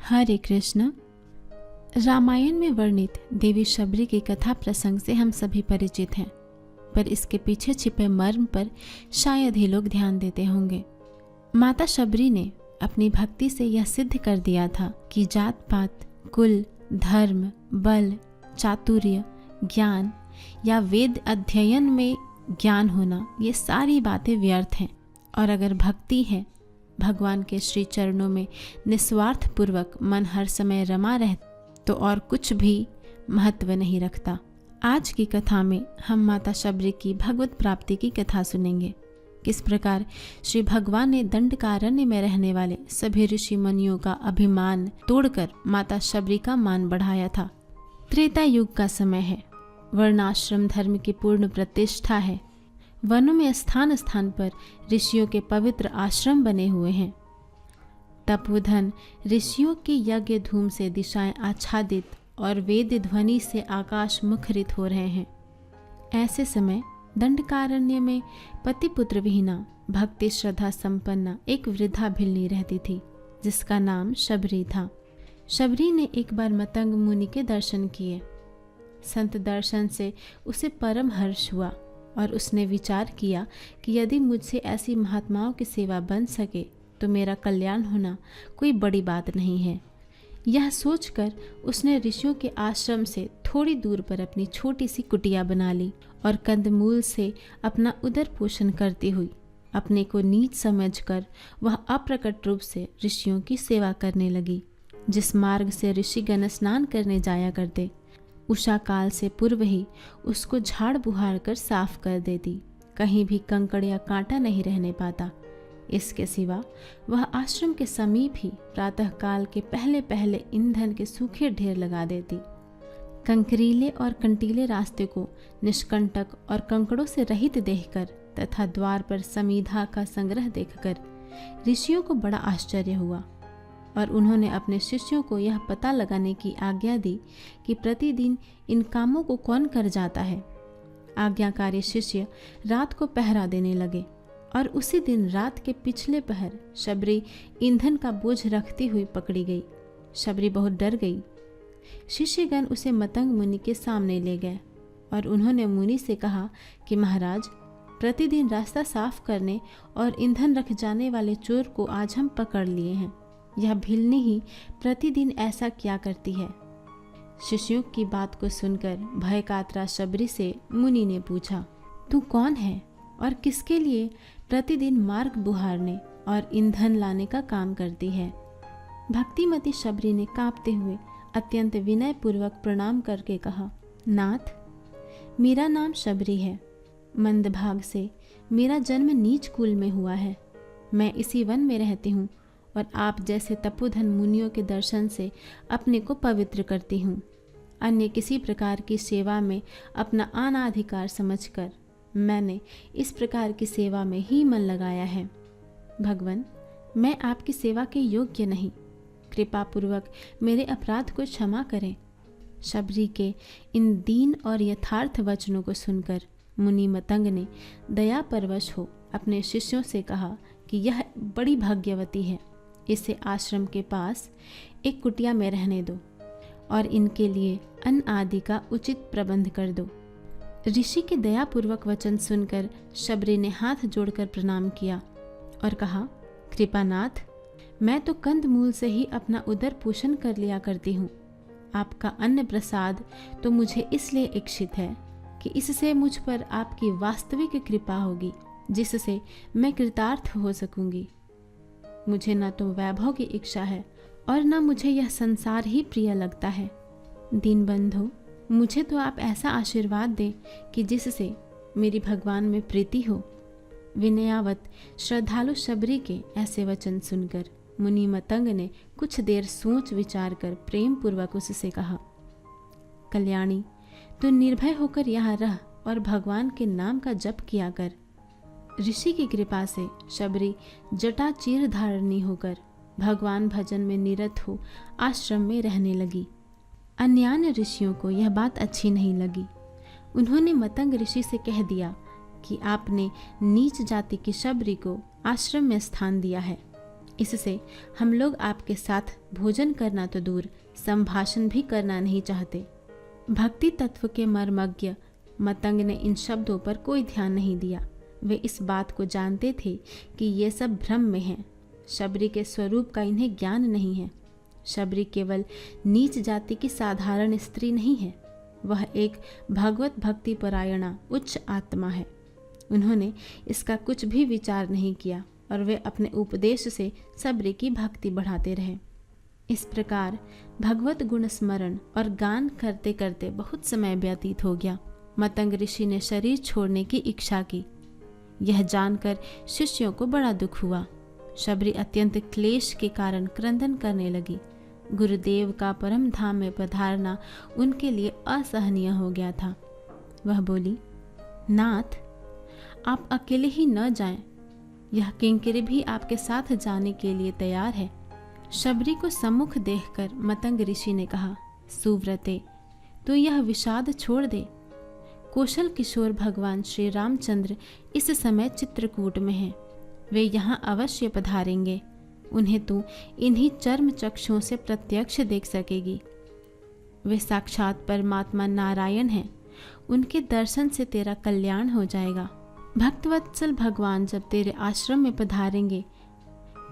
हरे कृष्ण। रामायण में वर्णित देवी शबरी की कथा प्रसंग से हम सभी परिचित हैं, पर इसके पीछे छिपे मर्म पर शायद ही लोग ध्यान देते होंगे। माता शबरी ने अपनी भक्ति से यह सिद्ध कर दिया था कि जात पात, कुल, धर्म, बल, चातुर्य, ज्ञान या वेद अध्ययन में ज्ञान होना, ये सारी बातें व्यर्थ हैं। और अगर भक्ति है, भगवान के श्री चरणों में निस्वार्थ पूर्वक मन हर समय रमा रहे, तो और कुछ भी महत्व नहीं रखता। आज की कथा में हम माता शबरी की भगवत प्राप्ति की कथा सुनेंगे। किस प्रकार श्री भगवान ने दंडकारण्य में रहने वाले सभी ऋषि मुनियों का अभिमान तोड़कर माता शबरी का मान बढ़ाया था। त्रेता युग का समय है। वर्णाश्रम धर्म की पूर्ण प्रतिष्ठा है। वनों में स्थान स्थान पर ऋषियों के पवित्र आश्रम बने हुए हैं। तपोधन ऋषियों के यज्ञ धूम से दिशाएं आच्छादित और वेद ध्वनि से आकाश मुखरित हो रहे हैं। ऐसे समय दंडकारण्य में पति पुत्र विहीना, भक्ति श्रद्धा संपन्ना एक वृद्धा भिल्ली रहती थी, जिसका नाम शबरी था। शबरी ने एक बार मतंग मुनि के दर्शन किए। संत दर्शन से उसे परम हर्ष हुआ और उसने विचार किया कि यदि मुझसे ऐसी महात्माओं की सेवा बन सके तो मेरा कल्याण होना कोई बड़ी बात नहीं है। यह सोचकर उसने ऋषियों के आश्रम से थोड़ी दूर पर अपनी छोटी सी कुटिया बना ली और कंदमूल से अपना उदर पोषण करती हुई अपने को नीच समझकर वह अप्रकट रूप से ऋषियों की सेवा करने लगी। जिस मार्ग से ऋषिगण स्नान करने जाया करते, उषा काल से पूर्व ही उसको झाड़ बुहार कर साफ कर देती। कहीं भी कंकड़ या कांटा नहीं रहने पाता। इसके सिवा वह आश्रम के समीप ही प्रातः काल के पहले पहले ईंधन के सूखे ढेर लगा देती। कंकरीले और कंटीले रास्ते को निष्कंटक और कंकड़ों से रहित देखकर तथा द्वार पर समीधा का संग्रह देखकर ऋषियों को बड़ा आश्चर्य हुआ और उन्होंने अपने शिष्यों को यह पता लगाने की आज्ञा दी कि प्रतिदिन इन कामों को कौन कर जाता है। आज्ञाकारी शिष्य रात को पहरा देने लगे और उसी दिन रात के पिछले पहर शबरी ईंधन का बोझ रखती हुई पकड़ी गई। शबरी बहुत डर गई। शिष्यगण उसे मतंग मुनि के सामने ले गए और उन्होंने मुनि से कहा कि महाराज, प्रतिदिन रास्ता साफ करने और ईंधन रख जाने वाले चोर को आज हम पकड़ लिए हैं। यह भिल्ली ही प्रतिदिन ऐसा क्या करती है। शिष्यों की बात को सुनकर भय कातरा शबरी से मुनि ने पूछा, तू कौन है और किसके लिए प्रतिदिन मार्ग बुहारने और ईंधन लाने का काम करती है। भक्तिमती शबरी ने कांपते हुए अत्यंत विनय पूर्वक प्रणाम करके कहा, नाथ, मेरा नाम शबरी है। मंदभाग से मेरा जन्म नीच कुल में हुआ है। मैं इसी वन में रहती हूँ और आप जैसे तपोधन मुनियों के दर्शन से अपने को पवित्र करती हूँ। अन्य किसी प्रकार की सेवा में अपना अनाधिकार समझकर मैंने इस प्रकार की सेवा में ही मन लगाया है। भगवान, मैं आपकी सेवा के योग्य नहीं। कृपा पूर्वक मेरे अपराध को क्षमा करें। शबरी के इन दीन और यथार्थ वचनों को सुनकर मुनि मतंग ने दया परवश हो अपने शिष्यों से कहा कि यह बड़ी भाग्यवती है। इसे आश्रम के पास एक कुटिया में रहने दो और इनके लिए अन्न आदि का उचित प्रबंध कर दो। ऋषि के दयापूर्वक वचन सुनकर शबरी ने हाथ जोड़कर प्रणाम किया और कहा, कृपानाथ, मैं तो कंद मूल से ही अपना उदर पोषण कर लिया करती हूँ। आपका अन्न प्रसाद तो मुझे इसलिए इच्छित है कि इससे मुझ पर आपकी वास्तविक कृपा होगी, जिससे मैं कृतार्थ हो सकूंगी। मुझे न तो वैभव की इच्छा है और न मुझे यह संसार ही प्रिय लगता है। दीनबंधु, मुझे तो आप ऐसा आशीर्वाद दें कि जिससे मेरी भगवान में प्रीति हो। विनयावत श्रद्धालु शबरी के ऐसे वचन सुनकर मुनि मतंग ने कुछ देर सोच विचार कर प्रेम पूर्वक उससे कहा, कल्याणी, तू निर्भय होकर यहाँ रह और भगवान के नाम का जप किया कर। ऋषि की कृपा से शबरी जटा चीर धारणी होकर भगवान भजन में निरत हो आश्रम में रहने लगी। अन्यान्य ऋषियों को यह बात अच्छी नहीं लगी। उन्होंने मतंग ऋषि से कह दिया कि आपने नीच जाति की शबरी को आश्रम में स्थान दिया है। इससे हम लोग आपके साथ भोजन करना तो दूर, संभाषण भी करना नहीं चाहते। भक्ति तत्व के मर्मज्ञ मतंग ने इन शब्दों पर कोई ध्यान नहीं दिया। वे इस बात को जानते थे कि ये सब भ्रम में है। शबरी के स्वरूप का इन्हें ज्ञान नहीं है। शबरी केवल नीच जाति की साधारण स्त्री नहीं है, वह एक भगवत भक्ति परायणा उच्च आत्मा है। उन्होंने इसका कुछ भी विचार नहीं किया और वे अपने उपदेश से शबरी की भक्ति बढ़ाते रहे। इस प्रकार भगवत गुण स्मरण और गान करते करते बहुत समय व्यतीत हो गया। मतंग ऋषि ने शरीर छोड़ने की इच्छा की। यह जानकर शिष्यों को बड़ा दुख हुआ। शबरी अत्यंत क्लेश के कारण क्रंदन करने लगी। गुरुदेव का परम धाम में पधारना उनके लिए असहनीय हो गया था। वह बोली, नाथ, आप अकेले ही न जाएं, यह किंकरी भी आपके साथ जाने के लिए तैयार है। शबरी को सम्मुख देखकर मतंग ऋषि ने कहा, सुव्रते, तो यह विषाद छोड़ दे। कौशल किशोर भगवान श्री रामचंद्र इस समय चित्रकूट में हैं। वे यहाँ अवश्य पधारेंगे। उन्हें तू इन्हीं चर्म चक्षुओं से प्रत्यक्ष देख सकेगी। वे साक्षात परमात्मा नारायण हैं। उनके दर्शन से तेरा कल्याण हो जाएगा। भक्तवत्सल भगवान जब तेरे आश्रम में पधारेंगे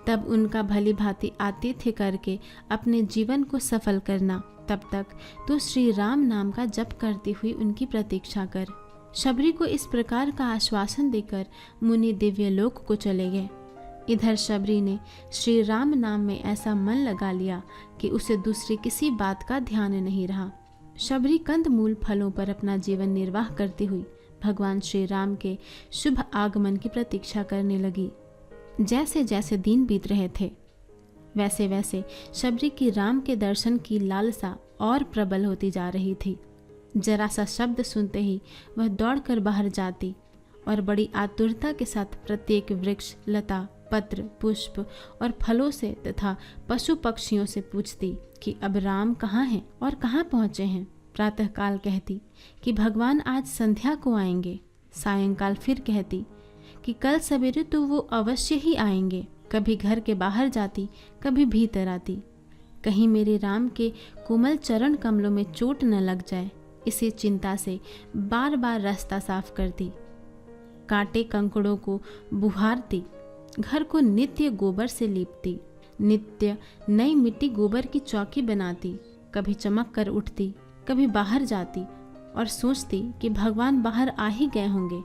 तब उनका भली भांति आतिथ्य करके अपने जीवन को सफल करना। तब तक तू श्री राम नाम का जप करती हुई उनकी प्रतीक्षा कर। शबरी को इस प्रकार का आश्वासन देकर मुनि दिव्य लोक को चले गए। इधर शबरी ने श्री राम नाम में ऐसा मन लगा लिया कि उसे दूसरी किसी बात का ध्यान नहीं रहा। शबरी कंदमूल फलों पर अपना जीवन निर्वाह करती हुई भगवान श्री राम के शुभ आगमन की प्रतीक्षा करने लगी। जैसे जैसे दिन बीत रहे थे वैसे वैसे शबरी की राम के दर्शन की लालसा और प्रबल होती जा रही थी। जरा सा शब्द सुनते ही वह दौड़कर बाहर जाती और बड़ी आतुरता के साथ प्रत्येक वृक्ष, लता, पत्र, पुष्प और फलों से तथा पशु पक्षियों से पूछती कि अब राम कहाँ हैं और कहाँ पहुँचे हैं। प्रातःकाल कहती कि भगवान आज संध्या को आएंगे। सायंकाल फिर कहती कि कल सवेरे तो वो अवश्य ही आएंगे। कभी घर के बाहर जाती, कभी भीतर आती। कहीं मेरे राम के कोमल चरण कमलों में चोट न लग जाए, इसी चिंता से बार बार रास्ता साफ करती। कांटे कंकड़ों को बुहारती, घर को नित्य गोबर से लीपती, नित्य नई मिट्टी गोबर की चौकी बनाती। कभी चमक कर उठती, कभी बाहर जाती और सोचती कि भगवान बाहर आ ही गए होंगे।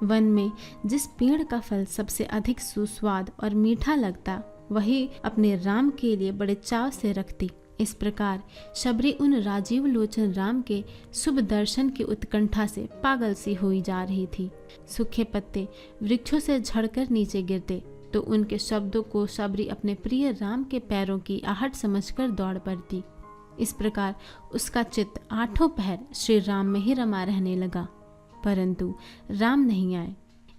वन में जिस पेड़ का फल सबसे अधिक सुस्वाद और मीठा लगता, वही अपने राम के लिए बड़े चाव से रखती। इस प्रकार शबरी उन राजीव लोचन राम के शुभ दर्शन की उत्कंठा से पागल सी हुई जा रही थी। सूखे पत्ते वृक्षों से झड़कर नीचे गिरते तो उनके शब्दों को शबरी अपने प्रिय राम के पैरों की आहट समझकर दौड़ पड़ती। इस प्रकार उसका चित्त आठों पहर श्री राम में ही रमा रहने लगा, परंतु राम नहीं आए।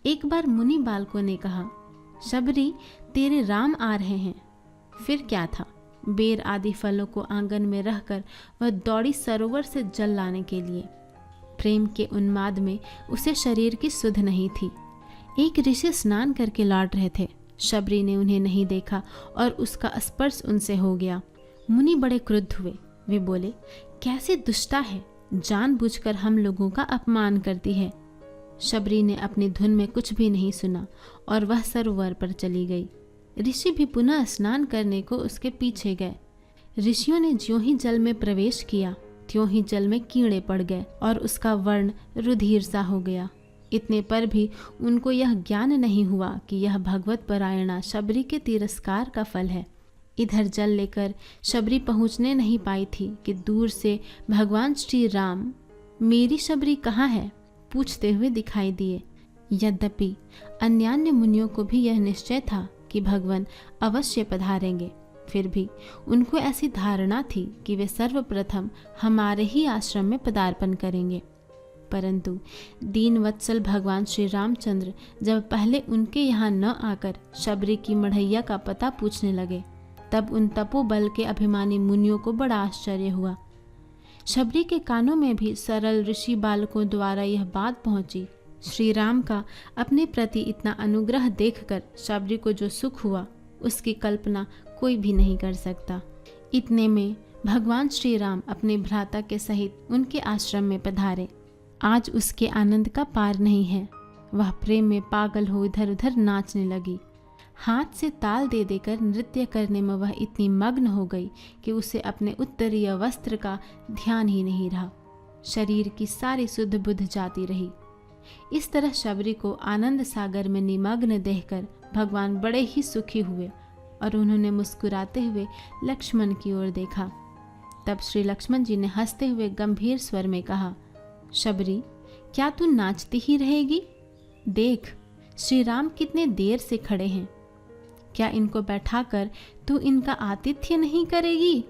एक बार मुनि बालकों ने कहा, शबरी, तेरे राम आ रहे हैं। फिर क्या था, बेर आदि फलों को आंगन में रखकर वह दौड़ी सरोवर से जल लाने के लिए। प्रेम के उन्माद में उसे शरीर की सुध नहीं थी। एक ऋषि स्नान करके लौट रहे थे। शबरी ने उन्हें नहीं देखा और उसका स्पर्श उनसे हो गया। मुनि बड़े क्रुद्ध हुए। वे बोले, कैसी दुष्टा है, जानबूझकर हम लोगों का अपमान करती है। शबरी ने अपनी धुन में कुछ भी नहीं सुना और वह सरोवर पर चली गई। ऋषि भी पुनः स्नान करने को उसके पीछे गए। ऋषियों ने ज्यों ही जल में प्रवेश किया त्यों ही जल में कीड़े पड़ गए और उसका वर्ण रुधिर सा हो गया। इतने पर भी उनको यह ज्ञान नहीं हुआ कि यह भगवत परायणा शबरी के तिरस्कार का फल है। इधर जल लेकर शबरी पहुँचने नहीं पाई थी कि दूर से भगवान श्री राम मेरी शबरी कहाँ है पूछते हुए दिखाई दिए। यद्यपि अन्यान्य मुनियों को भी यह निश्चय था कि भगवान अवश्य पधारेंगे, फिर भी उनको ऐसी धारणा थी कि वे सर्वप्रथम हमारे ही आश्रम में पदार्पण करेंगे। परंतु दीनवत्सल भगवान श्री रामचंद्र जब पहले उनके यहाँ न आकर शबरी की मढ़ैया का पता पूछने लगे, तब उन तपोबल के अभिमानी मुनियों को बड़ा आश्चर्य हुआ। शबरी के कानों में भी सरल ऋषि बालकों द्वारा यह बात पहुंची। श्री राम का अपने प्रति इतना अनुग्रह देखकर शबरी को जो सुख हुआ उसकी कल्पना कोई भी नहीं कर सकता। इतने में भगवान श्री राम अपने भ्राता के सहित उनके आश्रम में पधारे। आज उसके आनंद का पार नहीं है। वह प्रेम में पागल हो इधर उधर नाचने लगी। हाथ से ताल दे देकर नृत्य करने में वह इतनी मग्न हो गई कि उसे अपने उत्तरीय वस्त्र का ध्यान ही नहीं रहा। शरीर की सारी सुध बुध जाती रही। इस तरह शबरी को आनंद सागर में निमग्न देखकर भगवान बड़े ही सुखी हुए और उन्होंने मुस्कुराते हुए लक्ष्मण की ओर देखा। तब श्री लक्ष्मण जी ने हंसते हुए गंभीर स्वर में कहा, शबरी, क्या तू नाचती ही रहेगी? देख, श्री राम कितने देर से खड़े हैं। क्या इनको बैठाकर तू इनका आतिथ्य नहीं करेगी?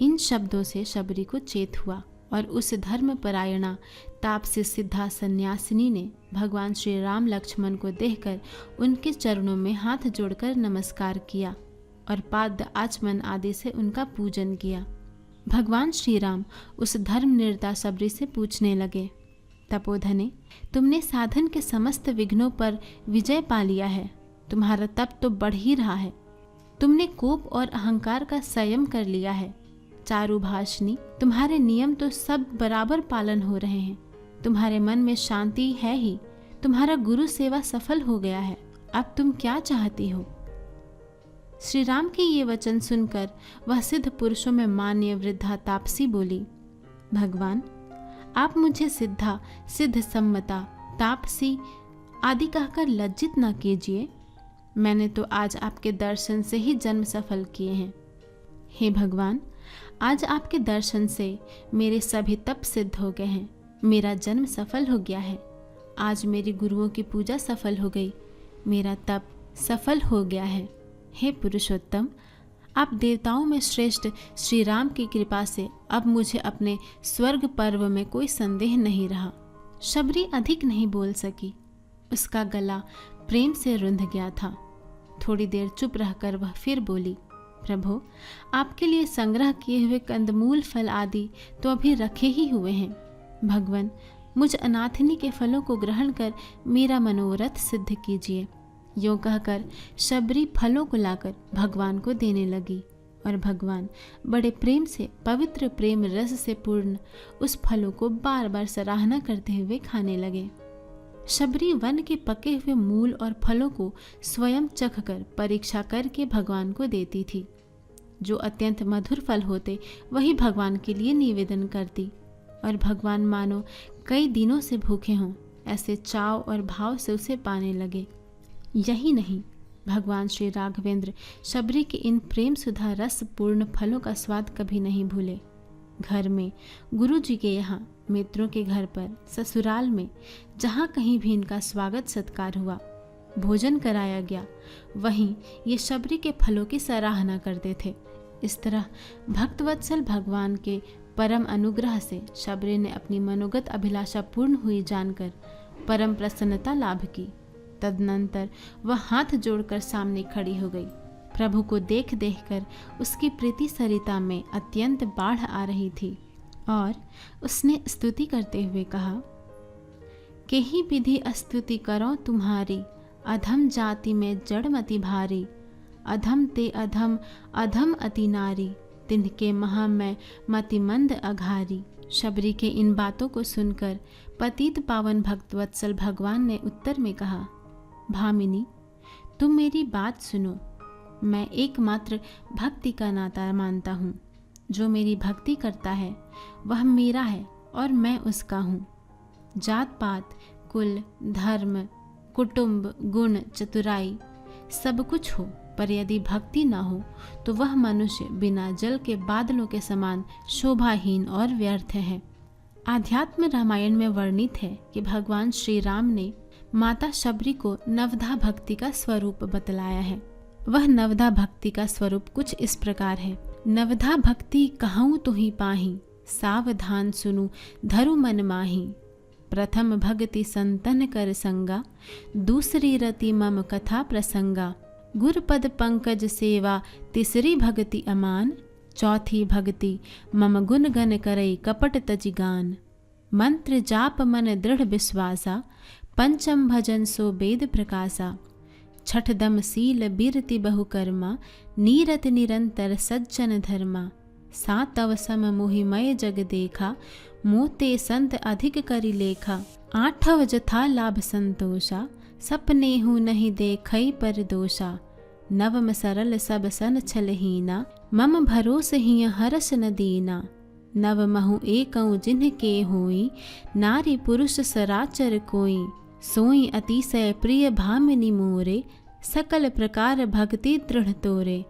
इन शब्दों से शबरी को चेत हुआ और उस धर्मपरायणा तापसी सिद्धा सन्यासिनी ने भगवान श्री राम लक्ष्मण को देखकर उनके चरणों में हाथ जोड़कर नमस्कार किया और पाद आचमन आदि से उनका पूजन किया। भगवान श्री राम उस धर्मनिरता शबरी से पूछने लगे, तपोधने, तुमने साधन के समस्त विघ्नों पर विजय पा लिया है। तुम्हारा तप तो बढ़ ही रहा है। तुमने कोप और अहंकार का संयम कर लिया है। चारुभाषिनी, तुम्हारे नियम तो सब बराबर पालन हो रहे हैं। तुम्हारे मन में शांति है ही। तुम्हारा गुरु सेवा सफल हो गया है। अब तुम क्या चाहती हो? श्री राम के ये वचन सुनकर वह सिद्ध पुरुषों में मान्य वृद्धा तापसी बोली, भगवान, आप मुझे सिद्धा, सिद्ध सम्मता, तापसी आदि कहकर लज्जित न कीजिए। मैंने तो आज आपके दर्शन से ही जन्म सफल किए हैं। हे भगवान, आज आपके दर्शन से मेरे सभी तप सिद्ध हो गए हैं। मेरा जन्म सफल हो गया है। आज मेरी गुरुओं की पूजा सफल हो गई। मेरा तप सफल हो गया है। हे पुरुषोत्तम, आप देवताओं में श्रेष्ठ श्री राम की कृपा से अब मुझे अपने स्वर्ग पर्व में कोई संदेह नहीं रहा। शबरी अधिक नहीं बोल सकी। उसका गला प्रेम से रुंध गया था। थोड़ी देर चुप रहकर वह फिर बोली, प्रभु, आपके लिए संग्रह किए हुए कंदमूल फल आदि तो अभी रखे ही हुए हैं। भगवान, मुझ अनाथिनी के फलों को ग्रहण कर मेरा मनोरथ सिद्ध कीजिए। यूँ कहकर शबरी फलों को लाकर भगवान को देने लगी और भगवान बड़े प्रेम से, पवित्र प्रेम रस से पूर्ण उस फलों को बार बार सराहना करते हुए खाने लगे। शबरी वन के पके हुए मूल और फलों को स्वयं चखकर परीक्षा करके भगवान को देती थी। जो अत्यंत मधुर फल होते वही भगवान के लिए निवेदन करती और भगवान मानो कई दिनों से भूखे हों ऐसे चाव और भाव से उसे पाने लगे। यही नहीं, भगवान श्री राघवेंद्र शबरी के इन प्रेम सुधा रस पूर्ण फलों का स्वाद कभी नहीं भूले। घर में, गुरु जी के यहाँ, मित्रों के घर पर, ससुराल में, जहाँ कहीं भी इनका स्वागत सत्कार हुआ, भोजन कराया गया, वहीं ये शबरी के फलों की सराहना करते थे। इस तरह भक्तवत्सल भगवान के परम अनुग्रह से शबरी ने अपनी मनोगत अभिलाषा पूर्ण हुई जानकर परम प्रसन्नता लाभ की। तदनंतर वह हाथ जोड़कर सामने खड़ी हो गई। प्रभु को देख देखकर उसकी प्रीति सरिता में अत्यंत बाढ़ आ रही थी और उसने स्तुति करते हुए कहा, केही विधि स्तुति करो तुम्हारी, अधम जाति में जड़मति भारी। अधम ते अधम, अधम अति नारी, तिनके महा में मति मंद अघारी। शबरी के इन बातों को सुनकर पतित पावन भक्तवत्सल भगवान ने उत्तर में कहा, भामिनी, तुम मेरी बात सुनो। मैं एकमात्र भक्ति का नाता मानता हूँ। जो मेरी भक्ति करता है वह मेरा है और मैं उसका हूँ। जात पात, कुल, धर्म, कुटुंब, गुण, चतुराई सब कुछ हो, पर यदि भक्ति न हो तो वह मनुष्य बिना जल के बादलों के समान शोभाहीन और व्यर्थ है। आध्यात्म रामायण में वर्णित है कि भगवान श्री राम ने माता शबरी को नवधा भक्ति का स्वरूप बतलाया है। वह नवधा भक्ति का स्वरूप कुछ इस प्रकार है। नवधा भक्ति कहूँ तुही पाही, सावधान सुनु धरु मन माही। प्रथम भक्ति संतन कर संगा, दूसरी रति मम कथा प्रसंगा। गुरपद पंकज सेवा, तीसरी भक्ति अमान। चौथी भक्ति मम गुण गन करई कपट तज गान। मंत्र जाप मन दृढ़ विश्वासा, पंचम भजन सो वेद प्रकाशा। छठ दम सील बीरति बहुकर्मा, नीरत निरंतर सज्जन धर्मा। सात अवसम मोहिमय जग देखा, मोते संत अधिक करि लेखा। आठव जथा लाभ संतोषा, सपने हूँ नहीं देखई पर दोषा। नवम सरल सब सन छलहीना, मम भरोस हिय हरस न दीना। नव महु एकऊ जिन्ह के होई, नारी पुरुष सराचर कोई। सोई अतिशय प्रिय भामिनी मोरे, सकल प्रकार भक्ति दृढ़ तोरे।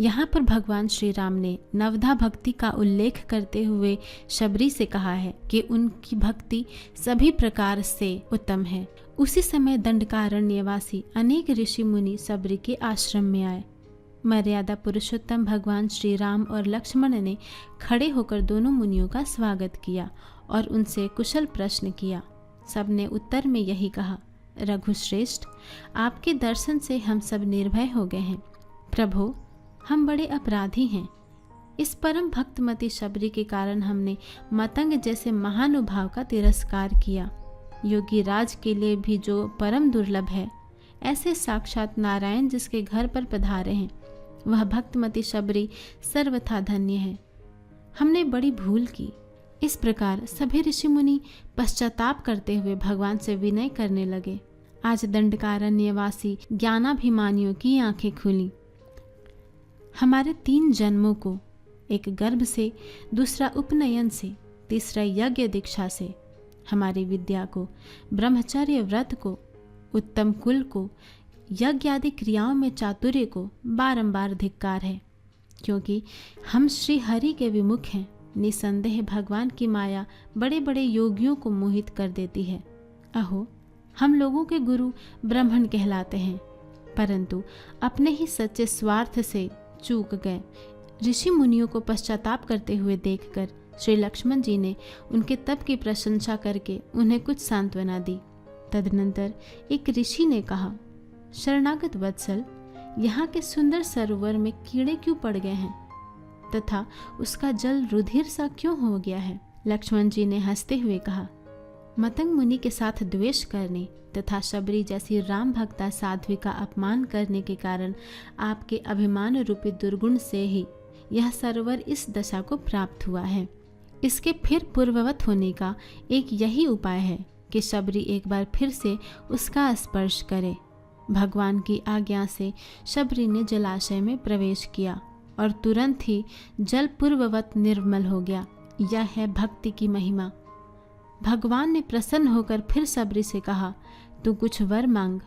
यहाँ पर भगवान श्री राम ने नवधा भक्ति का उल्लेख करते हुए शबरी से कहा है कि उनकी भक्ति सभी प्रकार से उत्तम है। उसी समय दंडकारण्यवासी अनेक ऋषि मुनि शबरी के आश्रम में आए। मर्यादा पुरुषोत्तम भगवान श्री राम और लक्ष्मण ने खड़े होकर दोनों मुनियों का स्वागत किया और उनसे कुशल प्रश्न किया। सबने उत्तर में यही कहा, रघुश्रेष्ठ, आपके दर्शन से हम सब निर्भय हो गए हैं। प्रभो, हम बड़े अपराधी हैं। इस परम भक्तमती शबरी के कारण हमने मतंग जैसे महानुभाव का तिरस्कार किया। योगी राज के लिए भी जो परम दुर्लभ है, ऐसे साक्षात नारायण जिसके घर पर पधारे हैं, वह भक्तमती शबरी सर्वथा धन्य है। हमने बड़ी भूल की। इस प्रकार सभी ऋषि मुनि पश्चाताप करते हुए भगवान से विनय करने लगे। आज दंडकारण्यवासी ज्ञानाभिमानियों की आंखें खुली। हमारे 3 जन्मों को, एक गर्भ से, दूसरा उपनयन से, तीसरा यज्ञ दीक्षा से, हमारी विद्या को, ब्रह्मचर्य व्रत को, उत्तम कुल को, यज्ञ आदि क्रियाओं में चातुर्य को बारंबार धिक्कार है, क्योंकि हम श्री हरि के विमुख हैं। निसंदेह भगवान की माया बड़े बड़े योगियों को मोहित कर देती है। अहो, हम लोगों के गुरु ब्राह्मण कहलाते हैं, परंतु अपने ही सच्चे स्वार्थ से चूक गए। ऋषि मुनियों को पश्चाताप करते हुए देखकर श्री लक्ष्मण जी ने उनके तप की प्रशंसा करके उन्हें कुछ सांत्वना दी। तदनंतर एक ऋषि ने कहा, शरणागत वत्सल, यहाँ के सुंदर सरोवर में कीड़े क्यों पड़ गए हैं तथा उसका जल रुधिर सा क्यों हो गया है? लक्ष्मण जी ने हंसते हुए कहा, मतंग मुनि के साथ द्वेष करने तथा शबरी जैसी राम भक्ता साध्वी का अपमान करने के कारण आपके अभिमान रूपी दुर्गुण से ही यह सरोवर इस दशा को प्राप्त हुआ है। इसके फिर पूर्ववत होने का एक यही उपाय है कि शबरी एक बार फिर से उसका स्पर्श करे। भगवान की आज्ञा से शबरी ने जलाशय में प्रवेश किया और तुरंत ही जल पूर्ववत निर्मल हो गया। यह है भक्ति की महिमा। भगवान ने प्रसन्न होकर फिर शबरी से कहा, तू कुछ वर मांग।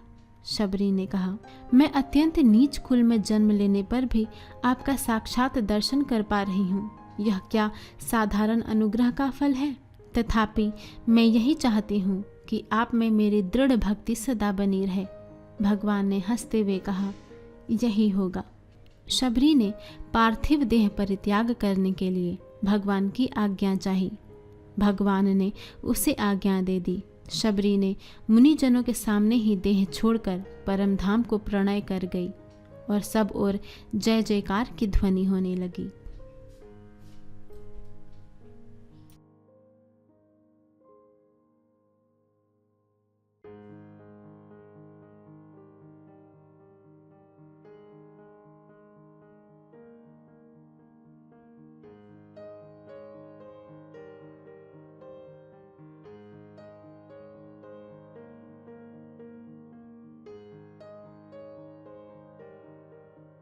शबरी ने कहा, मैं अत्यंत नीच कुल में जन्म लेने पर भी आपका साक्षात दर्शन कर पा रही हूँ। यह क्या साधारण अनुग्रह का फल है? तथापि मैं यही चाहती हूँ कि आप में मेरी दृढ़ भक्ति सदा बनी रहे। भगवान ने हंसते हुए कहा, यही होगा। शबरी ने पार्थिव देह परित्याग करने के लिए भगवान की आज्ञा चाही। भगवान ने उसे आज्ञा दे दी। शबरी ने मुनिजनों के सामने ही देह छोड़कर परम धाम को प्रणय कर गई और सब ओर जय जयकार की ध्वनि होने लगी।